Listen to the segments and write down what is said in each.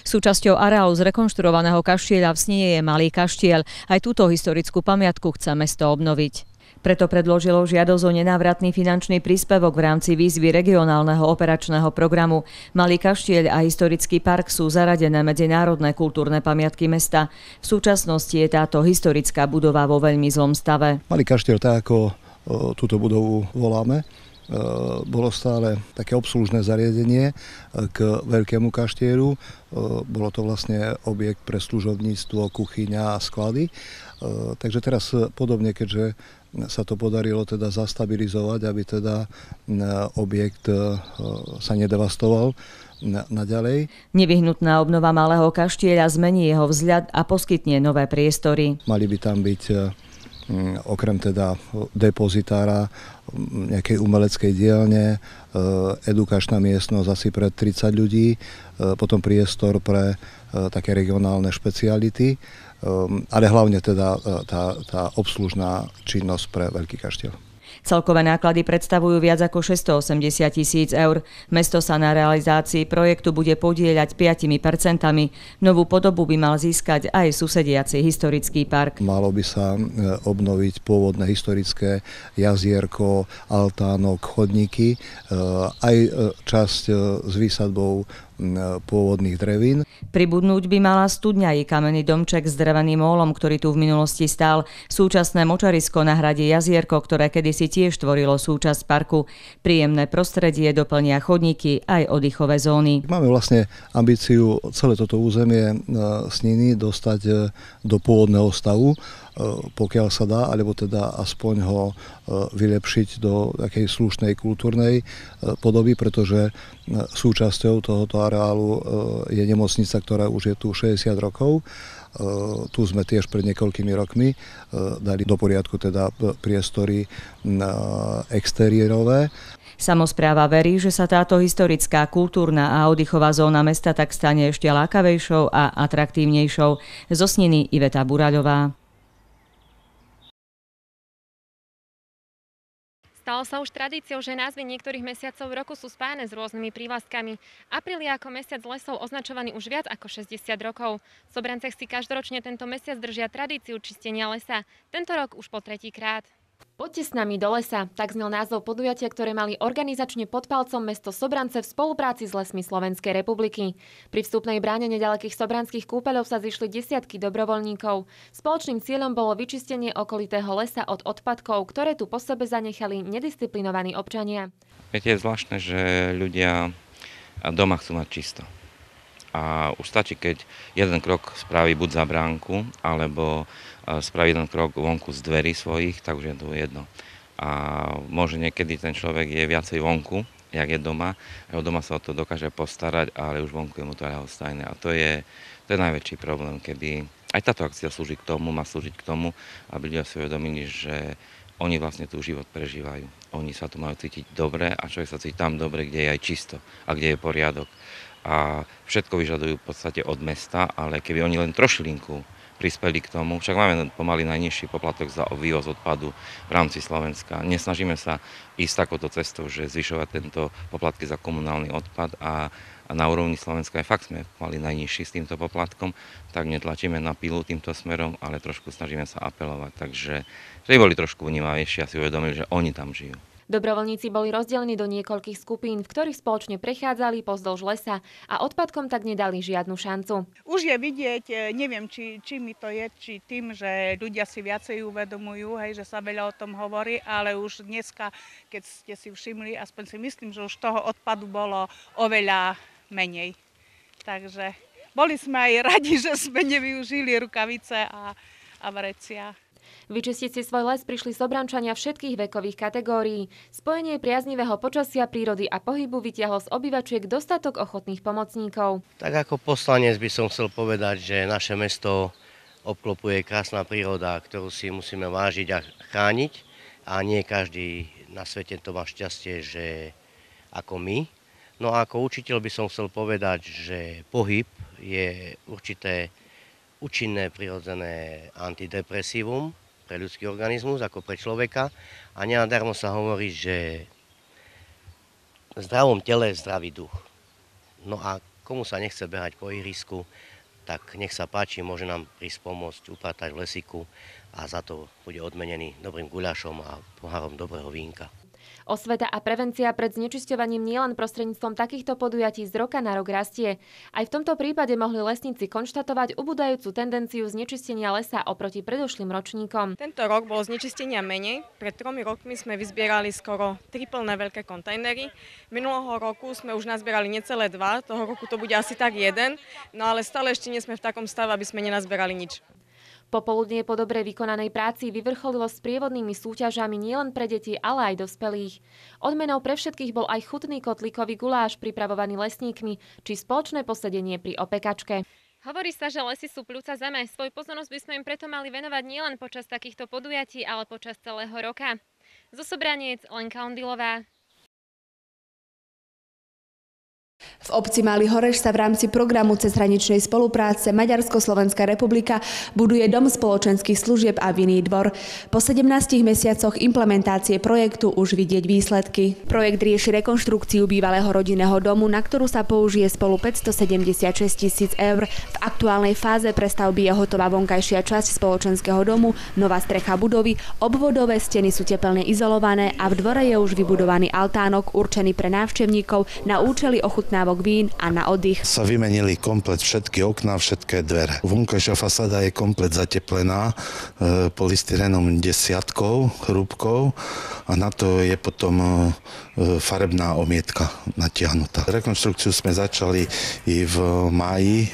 Súčasťou areálu zrekonštruovaného kaštieľa v Snine je Malý Kaštieľ. Aj túto historickú pamiatku chce mesto obnoviť. Preto predložilo žiadosť o nenávratný finančný príspevok v rámci výzvy regionálneho operačného programu. Malý Kaštieľ a historický park sú zaradené medzi národné kultúrne pamiatky mesta. V súčasnosti je táto historická budova vo veľmi zlom stave. Malý Kaštieľ, tak ako túto budovu voláme, bolo stále také obslužné zariadenie k Veľkému Kaštieľu. Bolo to vlastne objekt pre služobníctvo, kuchyňa a sklady. Takže teraz podobne, keďže sa to podarilo teda zastabilizovať, aby teda objekt sa nedevastoval naďalej. Nevyhnutná obnova Malého Kaštieľa zmení jeho vzhľad a poskytne nové priestory. Mali by tam byť okrem teda depozitára nejakej umeleckej dielne, edukačná miestnosť asi pre 30 ľudí, potom priestor pre také regionálne špeciality, ale hlavne teda tá obslužná činnosť pre Veľký Kaštieľ. Celkové náklady predstavujú viac ako 680 000 eur. Mesto sa na realizácii projektu bude podieľať 5%. Novú podobu by mal získať aj susediaci historický park. Malo by sa obnoviť pôvodné historické jazierko, altánok, chodníky, aj časť s výsadbou pôvodných drevín. Pribudnúť by mala studňa i kamenný domček s dreveným mólom, ktorý tu v minulosti stál. Súčasné močarisko nahradí jazierko, ktoré kedysi tiež tvorilo súčasť parku. Príjemné prostredie doplnia chodníky aj oddychové zóny. Máme vlastne ambíciu celé toto územie Sniny dostať do pôvodného stavu, pokiaľ sa dá, alebo teda aspoň ho vylepšiť do takej slušnej kultúrnej podoby, pretože súčasťou tohoto areálu je nemocnica, ktorá už je tu 60 rokov. Tu sme tiež pred niekoľkými rokmi dali do poriadku teda priestory exteriérové. Samospráva verí, že sa táto historická, kultúrna a oddychová zóna mesta tak stane ešte lákavejšou a atraktívnejšou. Zo Sniny Iveta Buraľová. Stalo sa už tradíciou, že názvy niektorých mesiacov roku sú spájane s rôznymi prívlastkami. Apríl je ako mesiac lesov označovaný už viac ako 60 rokov. V Sobrancech si každoročne tento mesiac držia tradíciu čistenia lesa. Tento rok už po 3. krát. Poďte s nami do lesa, tak znel názov podujatia, ktoré mali organizačne pod palcom mesto Sobrance v spolupráci s Lesmi Slovenskej republiky. Pri vstupnej bráne nedalekých sobranských kúpeľov sa zišli desiatky dobrovoľníkov. Spoločným cieľom bolo vyčistenie okolitého lesa od odpadkov, ktoré tu po sebe zanechali nedisciplinovaní občania. Viete, je zvláštne, že ľudia doma chcú mať čisto. A už stačí, keď jeden krok spraví buď za bránku, alebo spraví jeden krok vonku z dverí svojich, tak už je to jedno. A môže niekedy ten človek je viacej vonku, jak je doma. Doma sa o to dokáže postarať, ale už vonku je mu to ľahostajné. A to je najväčší problém, kedy aj táto akcia slúži k tomu, má slúžiť k tomu, aby ľudia si uvedomili, že oni vlastne tu život prežívajú. Oni sa tu majú cítiť dobre a človek sa cíti tam dobre, kde je aj čisto a kde je poriadok. A všetko vyžadujú v podstate od mesta, ale keby oni len trošilinku prispeli k tomu, však máme pomaly najnižší poplatok za vývoz odpadu v rámci Slovenska. Nesnažíme sa ísť takouto cestou, že zvyšovať tento poplatky za komunálny odpad a na úrovni Slovenska aj fakt sme mali najnižší s týmto poplatkom, tak netlačíme na pilu týmto smerom, ale trošku snažíme sa apelovať. Takže boli trošku vnímavejší a si uvedomili, že oni tam žijú. Dobrovoľníci boli rozdelení do niekoľkých skupín, v ktorých spoločne prechádzali pozdĺž lesa a odpadkom tak nedali žiadnu šancu. Už je vidieť, neviem, či mi to je, či tým, že ľudia si viacej uvedomujú, hej, že sa veľa o tom hovorí, ale už dneska, keď ste si všimli, aspoň si myslím, že už toho odpadu bolo oveľa menej. Takže boli sme aj radi, že sme nevyužili rukavice a vrecia. Vyčistiť si svoj les prišli Sobrančania všetkých vekových kategórií. Spojenie priaznivého počasia, prírody a pohybu vytiahlo z obyvačiek dostatok ochotných pomocníkov. Tak ako poslanec by som chcel povedať, že naše mesto obklopuje krásna príroda, ktorú si musíme vážiť a chrániť. A nie každý na svete to má šťastie, že ako my. No a ako učiteľ by som chcel povedať, že pohyb je určité účinné prirodzené antidepresívum pre ľudský organizmus, ako pre človeka. A nenadarmo sa hovorí, že v zdravom tele zdravý duch. No a Komu sa nechce behať po ihrisku, tak nech sa páči, môže nám prísť pomôcť upratať v lesíku a za to bude odmenený dobrým guľašom a pohárom dobrého vínka. Osveta a prevencia pred znečisťovaním nielen prostredníctvom takýchto podujatí z roka na rok rastie. Aj v tomto prípade mohli lesníci konštatovať ubúdajúcu tendenciu znečistenia lesa oproti predošlým ročníkom. Tento rok bolo znečistenia menej. Pred 3 rokmi sme vyzbierali skoro 3 plné veľké kontajnery. Minulého roku sme už nazbierali necelé 2, toho roku to bude asi tak 1, no ale stále ešte nie sme v takom stave, aby sme nenazbierali nič. Popoludnie po dobre vykonanej práci vyvrcholilo s prievodnými súťažami nielen pre deti, ale aj dospelých. Odmenou pre všetkých bol aj chutný kotlíkový guláš pripravovaný lesníkmi, či spoločné posedenie pri opekačke. Hovorí sa, že lesy sú pľúca zeme. Svoju pozornosť by sme im preto mali venovať nielen počas takýchto podujatí, ale počas celého roka. Zo Sobraniec, Lenka Ondilová. V obci Malý Horeš sa v rámci programu cezhraničnej spolupráce Maďarsko-Slovenská republika buduje dom spoločenských služieb a vinný dvor. Po 17 mesiacoch implementácie projektu už vidieť výsledky. Projekt rieši rekonštrukciu bývalého rodinného domu, na ktorú sa použije spolu 576 000 eur. V aktuálnej fáze prestavby je hotová vonkajšia časť spoločenského domu, nová strecha budovy, obvodové steny sú tepelne izolované a v dvore je už vybudovaný altánok určený pre návštevníkov na účely ochutnávok vín a na oddych. Sa vymenili komplet všetky okná, všetké dvere. Vonkajšia fasáda je komplet zateplená polystyrenom 10 chrúbkou a na to je potom farebná omietka natiahnutá. Rekonštrukciu sme začali i v máji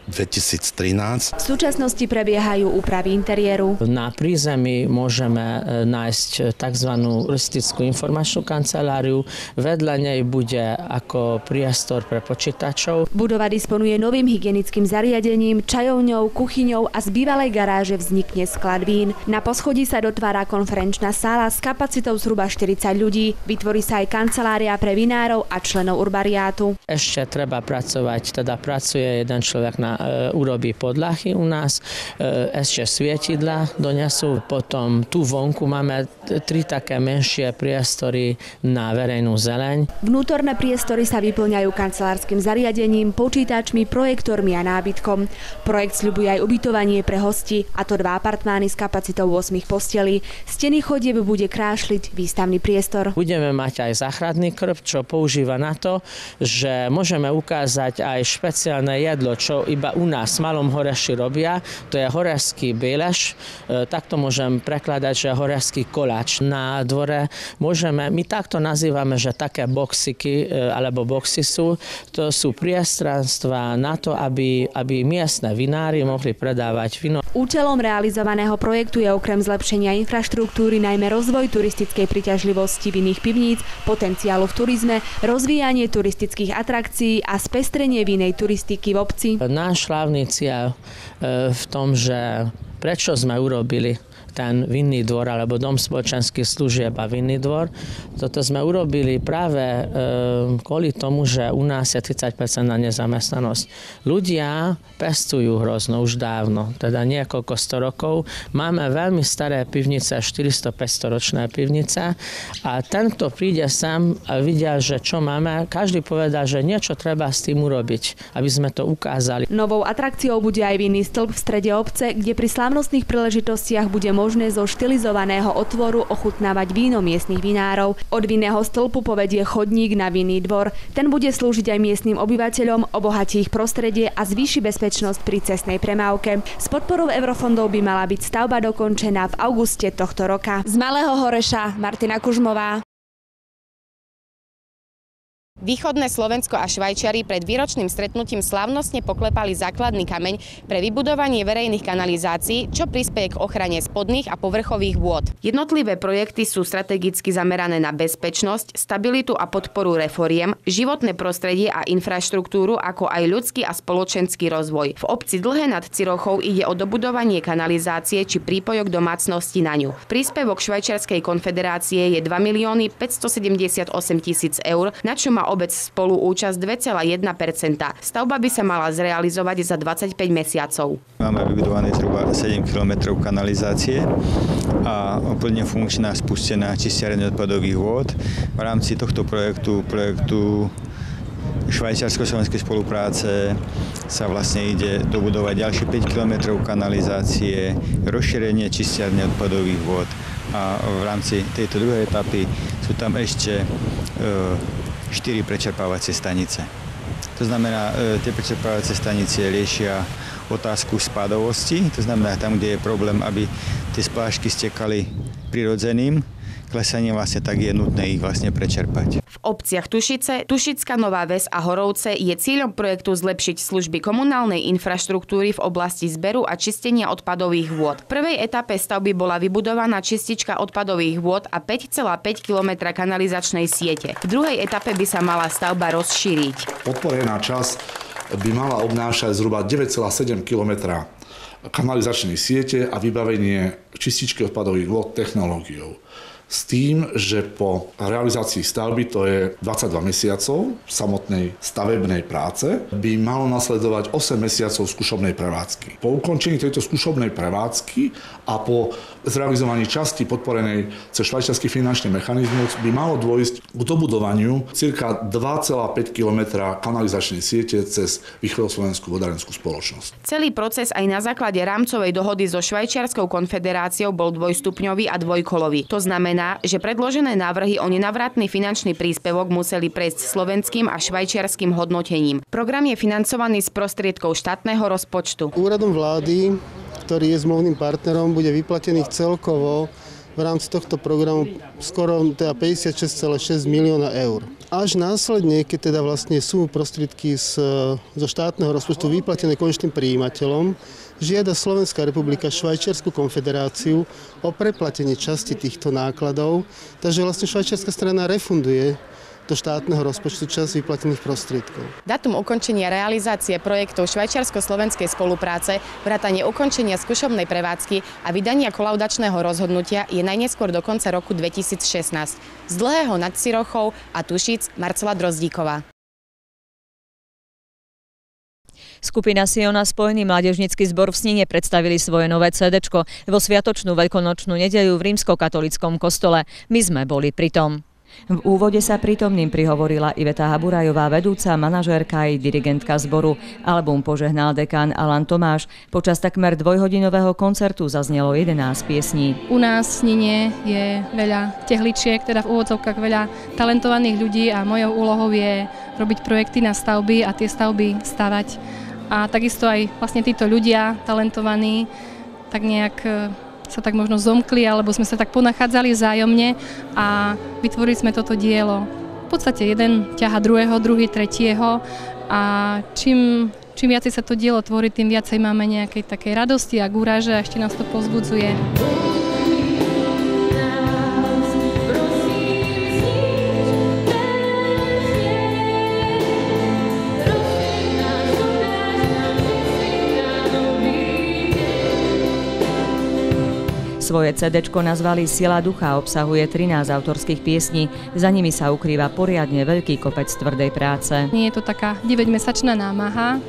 2013. V súčasnosti prebiehajú úpravy interiéru. Na prízemí môžeme nájsť tzv. Turistickú informačnú kanceláriu. Vedľa nej bude ako priestor pre počítačov. Budova disponuje novým hygienickým zariadením, čajovňou, kuchyňou a z bývalej garáže vznikne sklad vín. Na poschodí sa dotvára konferenčná sála s kapacitou zhruba 40 ľudí. Vytvorí sa aj kancelária pre vinárov a členov urbariátu. Ešte treba pracovať, teda pracuje jeden človek na urobí podlahy u nás, ešte svietidla donesú, potom tu vonku máme 3 také menšie priestory na verejnú zeleň. Vnútorné priestory sa vyplňajú kancelárskym zariadením, počítačmi, projektormi a nábytkom. Projekt sľubuje aj ubytovanie pre hosti, a to 2 apartmány s kapacitou 8 postelí. Steny chodieb bude krášliť výstavný priestor. Budeme mať aj záchranný krb, čo používa na to, že môžeme ukázať aj špeciálne jedlo, čo iba u nás v Malom Horeši robia. To je horešský béleš, takto môžem prekladať, že horešský koláč. Na dvore môžeme, my takto nazývame, že také boxiky, alebo boxy to sú priestranstva na to, aby miestne vinári mohli predávať víno. Účelom realizovaného projektu je okrem zlepšenia infraštruktúry najmä rozvoj turistickej príťažlivosti vinných pivníc, potenciálu v turizme, rozvíjanie turistických atrakcií a spestrenie vinnej turistiky v obci. Náš hlavný cieľ v tom, že prečo sme urobili ten vinný dvor alebo dom spoločenských služieb a vinný dvor. Toto sme urobili práve kvôli tomu, že u nás je 30% nezamestnanosť. Ľudia pestujú hrozno už dávno, teda niekoľko 100 rokov. Máme veľmi staré pivnice, 400-500 ročné pivnice a tento príde sem a vidia, že čo máme. Každý povedal, že niečo treba s tým urobiť, aby sme to ukázali. Novou atrakciou bude aj vinný stĺp v strede obce, kde pri slávnostných príležitostiach bude možné zo štilizovaného otvoru ochutnávať víno miestnych vinárov. Od vinného stĺpu povedie chodník na vinný dvor. Ten bude slúžiť aj miestnym obyvateľom, obohatí ich prostredie a zvýši bezpečnosť pri cestnej premávke. S podporou eurofondov by mala byť stavba dokončená v auguste tohto roka. Z Malého Horeša Martina Kužmová. Východné Slovensko a Švajčiari pred výročným stretnutím slávnostne poklepali základný kameň pre vybudovanie verejných kanalizácií, čo prispeje k ochrane spodných a povrchových vôd. Jednotlivé projekty sú strategicky zamerané na bezpečnosť, stabilitu a podporu reforiem, životné prostredie a infraštruktúru, ako aj ľudský a spoločenský rozvoj. V obci Dlhé nad Cirochou ide o dobudovanie kanalizácie či prípojok domácnosti na ňu. Príspevok Švajčiarskej konfederácie je 2 578 000 eur, na čo má obec spoluúčasť 2,1%. Stavba by sa mala zrealizovať za 25 mesiacov. Máme vybudované zhruba 7 km kanalizácie a plne funkčná spustená čistiareň odpadových vôd. V rámci tohto projektu švajčiarsko-slovenskej spolupráce sa vlastne ide dobudovať ďalšie 5 km kanalizácie, rozšírenie čistiarne odpadových vôd a v rámci tejto druhej etapy sú tam ešte 4 prečerpávacie stanice. To znamená, tie prečerpávacie stanice riešia otázku spadovosti, to znamená tam, kde je problém, aby tie splášky stekali prirodzeným klesaním, vlastne tak je nutné ich vlastne prečerpať. V obciach Tušice, Tušická Nová Ves a Horovce je cieľom projektu zlepšiť služby komunálnej infraštruktúry v oblasti zberu a čistenia odpadových vôd. V prvej etape stavby bola vybudovaná čistička odpadových vôd a 5,5 km kanalizačnej siete. V druhej etape by sa mala stavba rozšíriť. Podporená časť by mala obnášať zhruba 9,7 km kanalizačnej siete a vybavenie čističky odpadových vôd technológiou. S tým, že po realizácii stavby, to je 22 mesiacov samotnej stavebnej práce, by malo nasledovať 8 mesiacov skúšobnej prevádzky. Po ukončení tejto skúšobnej prevádzky a po zrealizovaní časti podporenej cez švajčiarsky finančný mechanizmus by malo dôjsť k dobudovaniu cirka 2,5 km kanalizačnej siete cez Východoslovenskú vodárenskú spoločnosť. Celý proces aj na základe rámcovej dohody so Švajčiarskou konfederáciou bol dvojstupňový a dvojkolový. To znamená, že predložené návrhy o nenávratný finančný príspevok museli prejsť slovenským a švajčiarskym hodnotením. Program je financovaný z prostriedkov štátneho rozpočtu. Úradom vlády, ktorý je zmluvným partnerom, bude vyplatených celkovo v rámci tohto programu skoro 56,6 milióna eur. Až následne, keď teda vlastne sú prostriedky zo štátneho rozpočtu vyplatené konečným prijímateľom, žiada Slovenská republika Švajčiarsku konfederáciu o preplatenie časti týchto nákladov, takže vlastne švajčiarska strana refunduje do štátneho rozpočtu časť vyplatených prostriedkov. Dátum ukončenia realizácie projektov švajčiarsko-slovenskej spolupráce, vrátanie ukončenia skúšobnej prevádzky a vydania kolaudačného rozhodnutia je najneskôr do konca roku 2016. Z Dlhého nad Cirochou a Tušíc Marcela Drozdíková. Skupina Siona Spojený mládežnícky zbor v Snine predstavili svoje nové CD-čko vo sviatočnú veľkonočnú nedeľu v rímskokatolíckom kostole. My sme boli pritom. V úvode sa prítomným prihovorila Iveta Haburajová, vedúca, manažérka aj dirigentka zboru. Album požehnal dekán Alan Tomáš. Počas takmer dvojhodinového koncertu zaznelo 11 piesní. U nás v Snine je veľa tehličiek, teda v úvodzovkách veľa talentovaných ľudí a mojou úlohou je robiť projekty na stavby a tie stavby stavať. A takisto aj vlastne títo ľudia talentovaní tak nejak sa tak možno zomkli, alebo sme sa tak ponachádzali vzájomne a vytvorili sme toto dielo. V podstate jeden ťaha druhého, druhý tretieho a čím viacej sa to dielo tvorí, tým viacej máme nejakej takej radosti a gúraže a ešte nás to povzbudzuje. Svoje CD-čko nazvali Sila ducha, obsahuje 13 autorských piesní. Za nimi sa ukrýva poriadne veľký kopec tvrdej práce. Nie je to taká 9-mesačná námaha.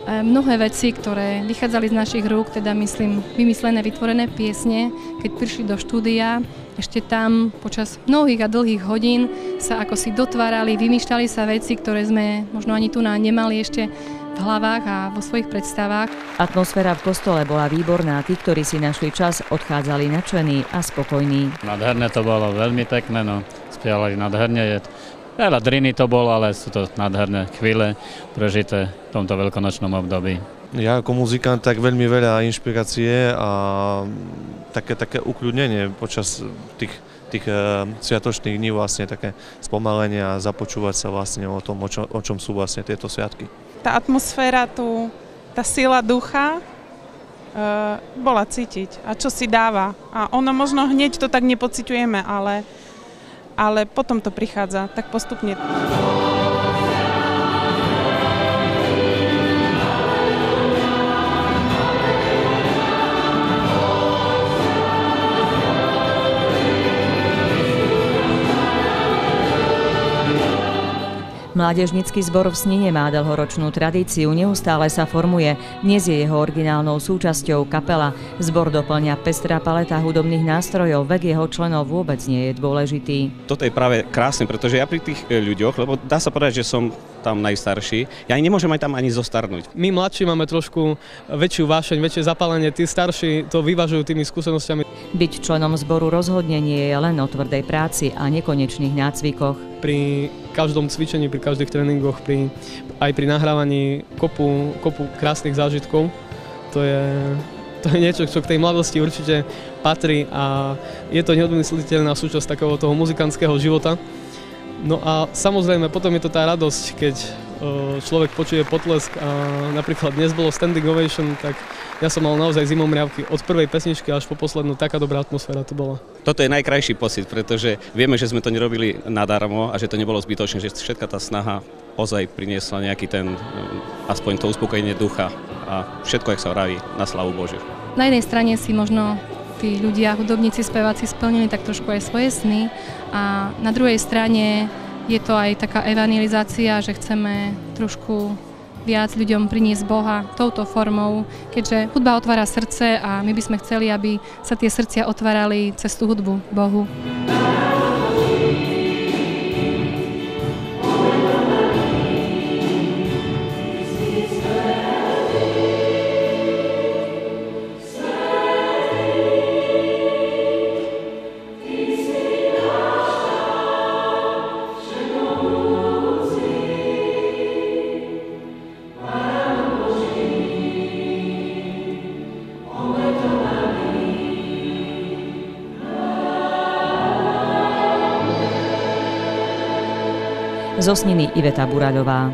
Mnohé veci, ktoré vychádzali z našich rúk, teda myslím vymyslené, vytvorené piesne, keď prišli do štúdia, ešte tam počas mnohých a dlhých hodín sa ako si dotvárali, vymýšľali sa veci, ktoré sme možno ani tu nemali ešte v hlavách a vo svojich predstavách. Atmosféra v kostole bola výborná, tí, ktorí si našli čas, odchádzali nadšení a spokojní. Nádherné to bolo, veľmi pekné, spievali nádherne. Veľa driny to bolo, ale sú to nádherné chvíle prežité v tomto veľkonočnom období. Ja ako muzikant tak veľmi veľa inšpirácie a také ukľudnenie počas tých sviatočných dní, vlastne také spomalenie a započúvať sa vlastne o tom, o čom sú vlastne tieto sviatky. Tá atmosféra tu, tá sila ducha bola cítiť a čo si dáva. A ono možno hneď to tak nepociťujeme, ale potom to prichádza tak postupne. Mládežnícky zbor v Snine má dlhoročnú tradíciu, neustále sa formuje. Dnes je jeho originálnou súčasťou kapela. Zbor doplňa pestrá paleta hudobných nástrojov, vek jeho členov vôbec nie je dôležitý. Toto je práve krásne, pretože ja pri tých ľuďoch, lebo dá sa povedať, že som tam najstarší, ja nemôžem aj tam ani zostarnúť. My mladší máme trošku väčšiu vášeň, väčšie zapálenie, tí starší to vyvažujú tými skúsenosťami. Byť členom zboru rozhodne nie je len o tvrdej práci a nekonečných nácvikoch. Pri každom cvičení, pri každých tréningoch, aj pri nahrávaní kopu krásnych zážitkov, to je niečo, čo k tej mladosti určite patrí a je to neodmysliteľná súčasť takého toho muzikantského života. No a samozrejme, potom je to tá radosť, keď človek počuje potlesk a napríklad dnes bolo standing ovation, tak ja som mal naozaj zimomriavky od prvej pesničky až po poslednú, taká dobrá atmosféra to bola. Toto je najkrajší pocit, pretože vieme, že sme to nerobili nadarmo a že to nebolo zbytočné, že všetka tá snaha ozaj priniesla nejaký ten, aspoň to uspokojenie ducha a všetko, jak sa vraví, na slavu Božiu. Na jednej strane si možno tí ľudia, hudobníci, speváci splnili tak trošku aj svoje sny a na druhej strane je to aj taká evangelizácia, že chceme trošku viac ľuďom priniesť Boha touto formou, keďže hudba otvára srdce a my by sme chceli, aby sa tie srdcia otvárali cez tú hudbu Bohu. Zo Sniny Iveta Buraľová.